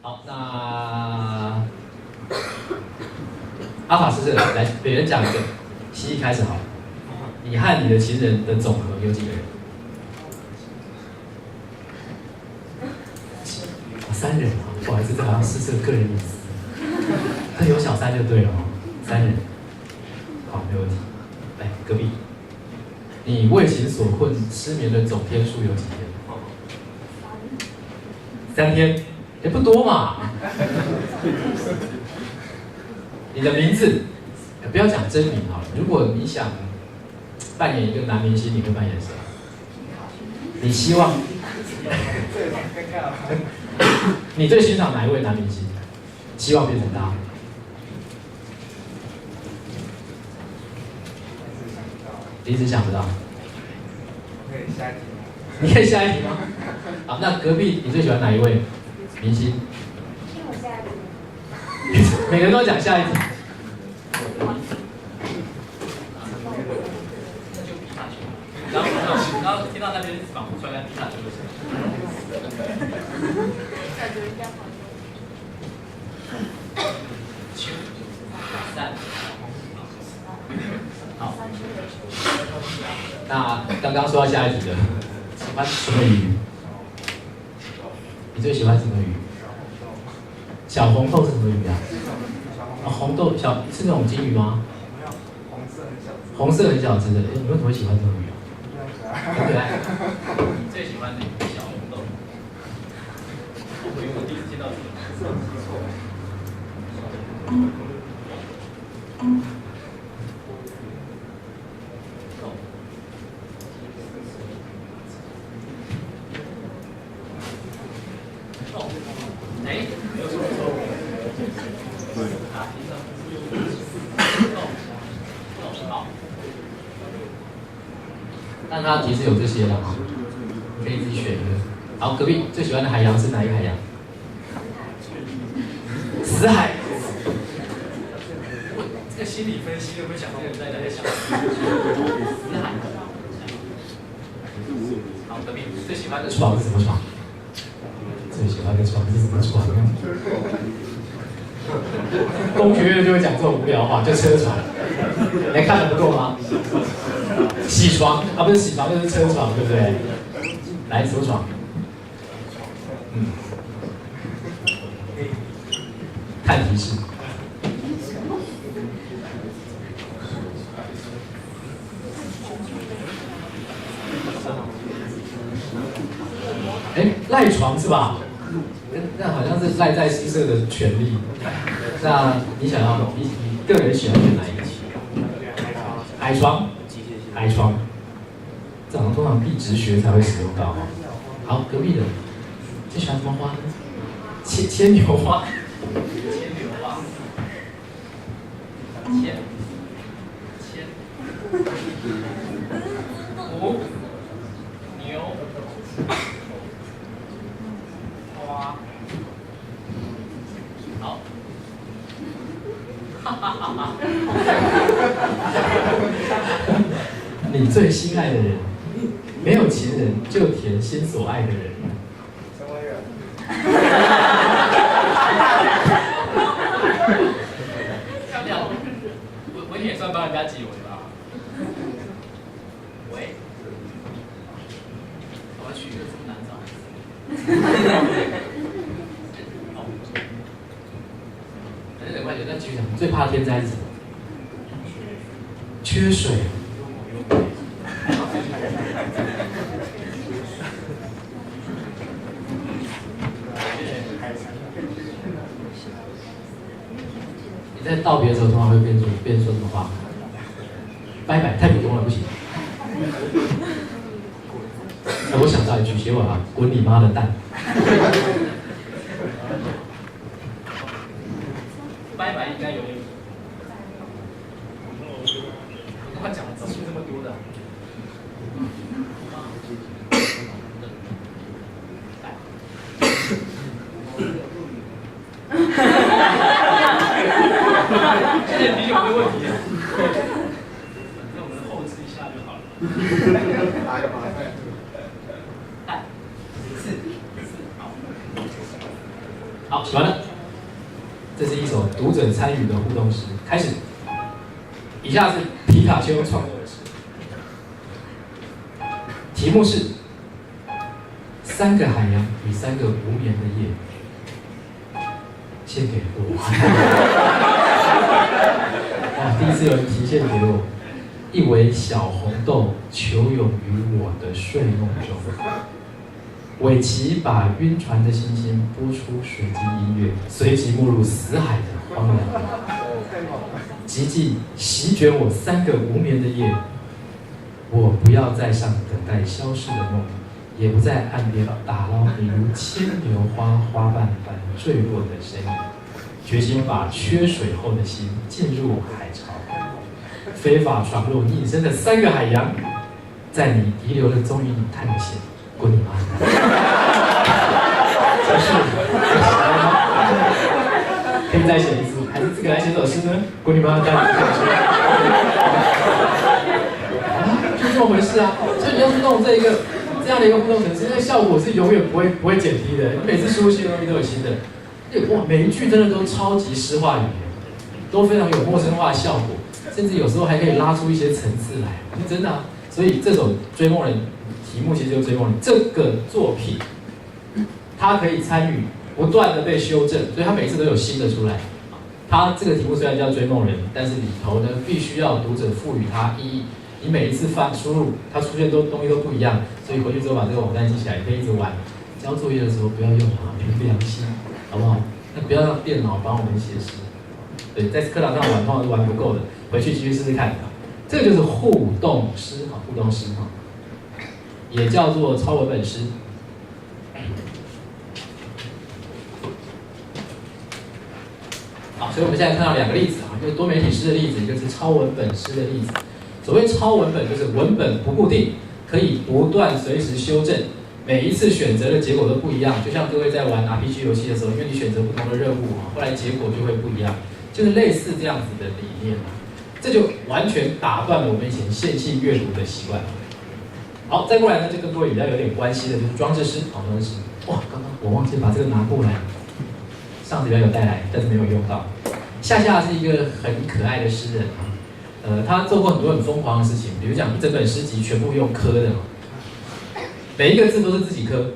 好，那阿法试试来，每人讲一个，西一开始好。你和你的情人的总和有几个人？3人啊，不好意思，这好像是个人隐私。这有小3就对了哦，3人。好，没问题。来，隔壁，你为情所困失眠的总天数有几天？3天，也不多嘛。你的名字，不要讲真名好了。如果你想扮演一个男明星，你会扮演谁？你希望？你最欣赏哪一位男明星？希望变成他？你一直想不到。可以下一题吗？你可以下一题吗？好，那隔壁你最喜欢哪一位明星？听我下一题。每个人都讲下一题。然后听到那边仿佛传来皮卡丘的声音。感觉应该好3。好。那刚刚说到下一题的，喜欢什么鱼？你最喜欢什么鱼？小红豆是什么鱼啊？红豆是那种金鱼吗？没有，红色很小只的。你为什么会喜欢这种鱼啊？很可爱。你最喜欢哪个小红豆？我第一次听到这个。是很不错。没有什么错误。好。但它其实有这些的，可以自己选一个。好，隔壁最喜欢的海洋是哪一个海洋？死海。这个心理分析会不会想到我们在想？死海。好，隔壁最喜欢的床是什么床？最喜欢的床是什么床？工学院就会讲这种无聊话，就车床。你还看得不够吗？洗床啊，不是洗床，就是车床，对不对？来，什么床？看提示。赖床是吧？那好像是赖在宿舍的权利。那你想要你个人喜欢选哪一个？海床，海床，这好像通常地质学才会使用到。好，隔壁的最喜欢什么花？牵牛花。牵牛花。牵。牛。花。好。哈哈哈哈。你最心爱的人，没有情人就填心所爱的人。什么人？漂亮。我也算帮人家解围吧。喂。我要取一个这么难找。好。有点快点，再继续讲。最怕天灾是什么？缺水。你在道别的时候，通常会变说什么话？拜拜，太普通了，不行。我想到一句，写我啊，滚你妈的蛋！拜拜应该有点。我刚刚讲了资讯这么多的。这点的确没问题。那我们后置一下就好了。打个麻烦。4，好。好，写完了。这是一首读者参与的互动诗，开始。以下是皮卡丘创作的诗，题目是《3个海洋与3个无眠的夜》，献给我。哇，第一次有人提献给我，一尾小红豆求泳于我的睡梦中。尾鳍把晕船的星星拨出水晶音乐，随即没入死海的荒凉。寂静席卷我3个无眠的夜，我不要再上等待消失的梦，也不在岸边打捞你如牵牛花花瓣般坠落的身影，决心把缺水后的心进入海潮，非法闯入你隐身的3个海洋，在你遗留的踪影里探险。滚你妈！这是可以再写一次，还是这个来写首诗呢？滚你妈！这样就这么回事啊！所以你要是弄这样的一个互动程式，那效果是永远不会减低的。你每次输入新的东西都有新的，哇，每一句真的都超级诗化语言，都非常有陌生化效果，甚至有时候还可以拉出一些层次来，真的啊！所以这首《追梦人》。题目其实就是追梦人这个作品，它可以参与不断的被修正，所以它每次都有新的出来。它这个题目虽然叫追梦人，但是里头呢必须要读者赋予它意义。你每一次输入，它出现东西都不一样，所以回去之后把这个网站记起来，可以一直玩。交作业的时候不要用啊，凭良心，好不好？那不要让电脑帮我们写诗。对，在课堂上玩通常是玩不够的，回去继续试试看。这个就是互动诗啊，互动诗啊。也叫做超文本诗。好，所以我们现在看到2个例子啊，一个多媒体诗的例子，一个是超文本诗的例子。所谓超文本，就是文本不固定，可以不断随时修正，每一次选择的结果都不一样。就像各位在玩 RPG 游戏的时候，因为你选择不同的任务啊，后来结果就会不一样，就是类似这样子的理念啊。这就完全打断了我们以前线性阅读的习惯。好，再过来呢，就跟各位比较有点关系的，就是装置诗。好，装置诗。哇，刚刚我忘记把这个拿过来，上次比较有带来，但是没有用到。夏夏是一个很可爱的诗人啊，他做过很多很疯狂的事情，比如讲一整本诗集全部用刻的，每一个字都是自己刻，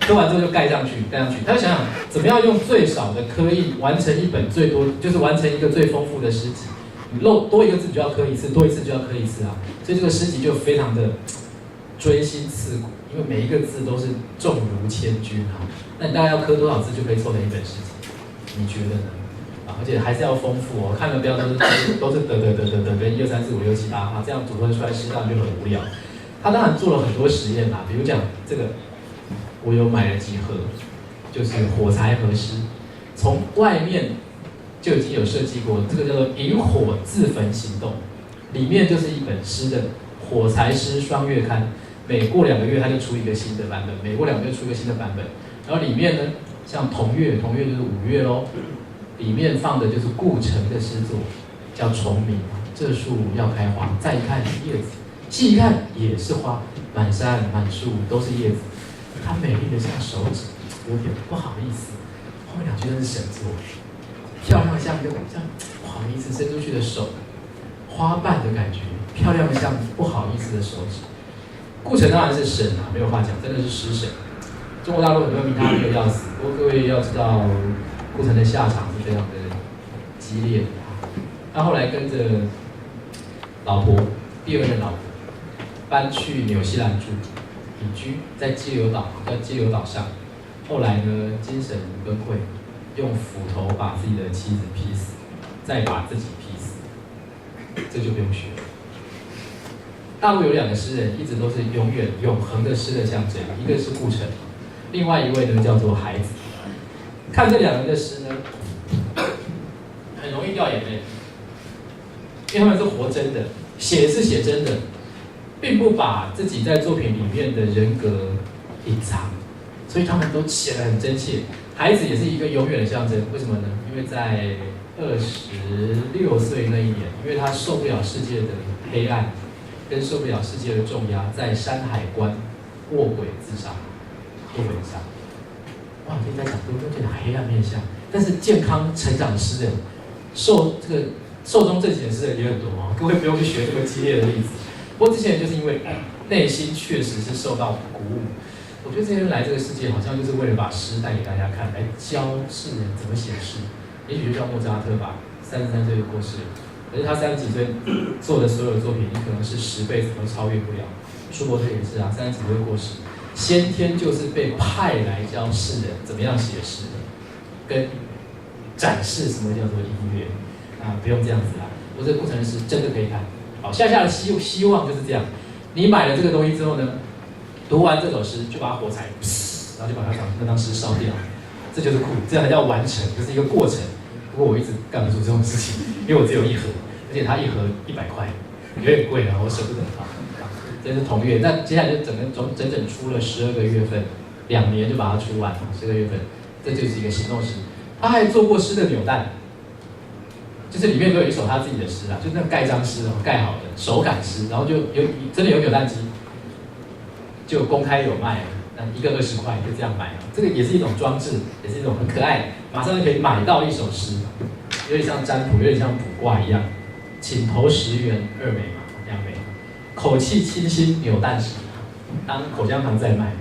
刻完之后就盖上去。他就想想怎么样用最少的刻印完成一本最多，就是完成一个最丰富的诗集。你漏多一个字就要刻一次，多一次就要刻一次啊，所以这个诗集就非常的锥心刺骨，因为每一个字都是重如千钧啊。那你大概要刻多少字就可以凑成一本诗集？你觉得呢？啊，而且还是要丰富哦。看的标都是得1、2、3、4、5、6、7、8啊，这样组合出来诗当然就很无聊。他当然做了很多实验啦，比如讲这个，我有买了几盒，就是火柴盒诗，从外面就已经有设计过，这个叫做引火自焚行动，里面就是一本诗的火柴诗双月刊，每过2个月它就出一个新的版本，每过2个月出一个新的版本。然后里面呢，像同月就是5月咯，里面放的就是顾城的诗作，叫《虫鸣》，这树要开花，再一看叶子，细一看也是花，满山满树都是叶子，它美丽的像手指，有点不好意思。后面2句都是神作，漂亮像一个像不好意思伸出去的手，花瓣的感觉，漂亮像不好意思的手指。顾城当然是神啊，没有话讲，真的是诗神。中国大陆很多人迷他迷得要死，不过各位要知道，顾城的下场是非常的激烈的。他后来跟着老婆，第2任老婆，搬去纽西兰住，隐居在激流岛，叫激流岛上。后来呢，精神崩溃，用斧头把自己的妻子劈死，再把自己劈死，这就不用学了。大陆有2个诗人，一直都是永恒的诗的象征，一个是顾城，另外一位呢叫做孩子。看这2人的诗呢，很容易掉眼泪，因为他们是活真的，写是写真的，并不把自己在作品里面的人格隐藏，所以他们都写得很真切。孩子也是一个永远的象征，为什么呢？因为在26岁那一年，因为他受不了世界的黑暗，跟受不了世界的重压，在山海关卧轨自杀，卧轨自杀。哇，可以再讲多点黑暗面向。但是健康成长的诗人，寿终正寝的诗人也很多哦，各位不用去学这么激烈的例子。不过这些人就是因为内心确实是受到鼓舞。我觉得这些人来这个世界，好像就是为了把诗带给大家看，来教世人怎么写诗。也许就像莫扎特吧，33岁就过世了，可是他30几岁做的所有的作品，你可能是10辈子都超越不了。舒伯特也是啊，30几岁过世，先天就是被派来教世人怎么样写诗的，跟展示什么叫做音乐啊，不用这样子啦。我这个过程是真的可以看。好，下的希望就是这样。你买了这个东西之后呢，读完这首诗就把火柴，然后就把它那张诗烧掉，这就是酷，这样才叫完成，就是一个过程。不过我一直干不出这种事情，因为我只有一盒，而且它一盒100块，有点贵啊，我舍不得它。这是同月，那接下来就整出了12个月份，2年就把它出完，12个月份，这就是一个行动诗。他还做过诗的扭蛋，就是里面都有一首他自己的诗啊，就是那盖章诗哦，盖好的手感诗，然后就真的有扭蛋机，就公开有卖，那一个20块就这样买啊，这个也是一种装置，也是一种很可爱，马上就可以买到一首诗，有点像占卜，有点像卜卦一样，请投10元2枚嘛，2枚，口气清新扭蛋诗，当口香糖在卖，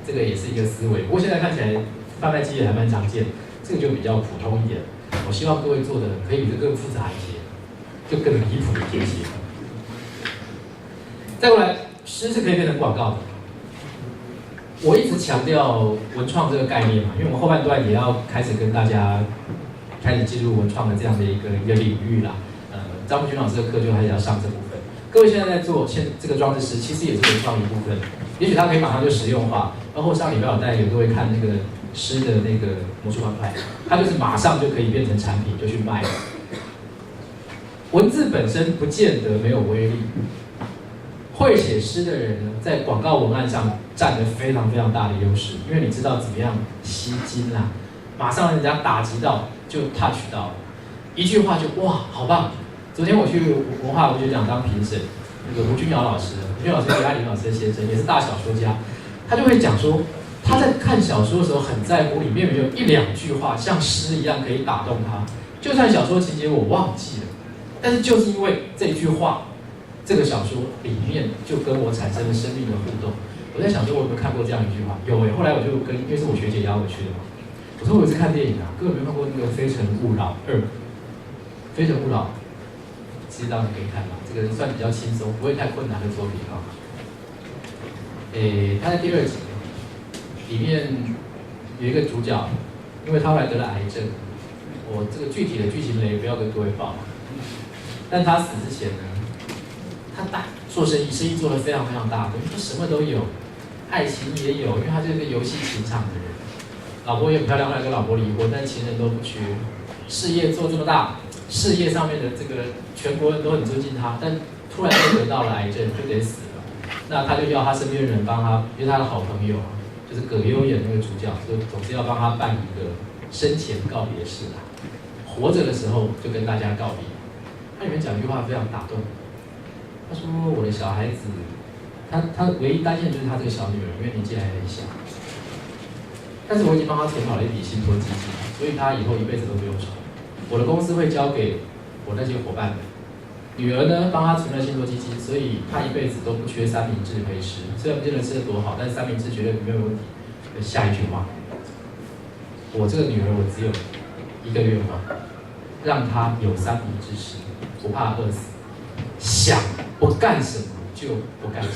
这个也是一个思维，不过现在看起来贩卖机也还蛮常见。这个就比较普通一点，我希望各位做的可以比这更复杂一些，就更离谱一些。再过来，诗是可以变成广告的。我一直强调文创这个概念嘛，因为我们后半段也要开始跟大家开始进入文创的这样的一个领域啦。张木君老师的课就还是要上这部分。各位现在在做这个装置诗，其实也是文创一部分。也许它可以马上就实用化，包括上礼拜我带给各位看那个诗的那个魔术方块，它就是马上就可以变成产品，就去卖了。文字本身不见得没有威力，会写诗的人呢，在广告文案上占了非常非常大的优势，因为你知道怎么样吸睛啦，马上人家打击到就 touch 到了，一句话就哇好棒。昨天我去文化文学奖当评审，那个吴君瑶老师是李爱玲老师的先生，也是大小说家，他就会讲说。他在看小说的时候很在乎里面有1、2句话像诗一样可以打动他，就算小说情节我忘记了，但是就是因为这句话，这个小说里面就跟我产生了生命的互动。我在想说，我有没有看过这样一句话？有后来我就因为是我学姐邀我去的嘛，我说我是看电影啊，各位有没有看过那个《非诚勿扰2》？《非诚勿扰》其实当然可以看嘛，这个算比较轻松，不会太困难的作品啊。他在第2集。里面有一个主角，因为他后来得了癌症，我这个具体的剧情雷不要跟各位报。但他死之前呢，他做生意做得非常非常大，等于说什么都有，爱情也有，因为他就是个游戏情场的人，老婆也很漂亮，后来跟老婆离婚，但情人都不缺，事业做这么大，事业上面的这个全国人都很尊敬他，但突然就得到了癌症，就得死了。那他就要他身边的人帮他，因为他的好朋友。就是葛优演那个主角，就总是要帮他办一个生前告别式啦。活着的时候就跟大家告别。他里面讲一句话非常打动，他说：“我的小孩子，他唯一担心的就是他这个小女儿，因为年纪还很小。但是我已经帮他存好了一笔信托基金，所以他以后一辈子都不用愁。我的公司会交给我那些伙伴们。女儿呢，帮他存了信托基金，所以他一辈子都不缺三明治可以吃。虽然不见得吃得多好，但是三明治绝对没有问题。”下一句话，我这个女儿我只有一个愿望，让她有三明治吃，不怕饿死，想不干什么就不干什么。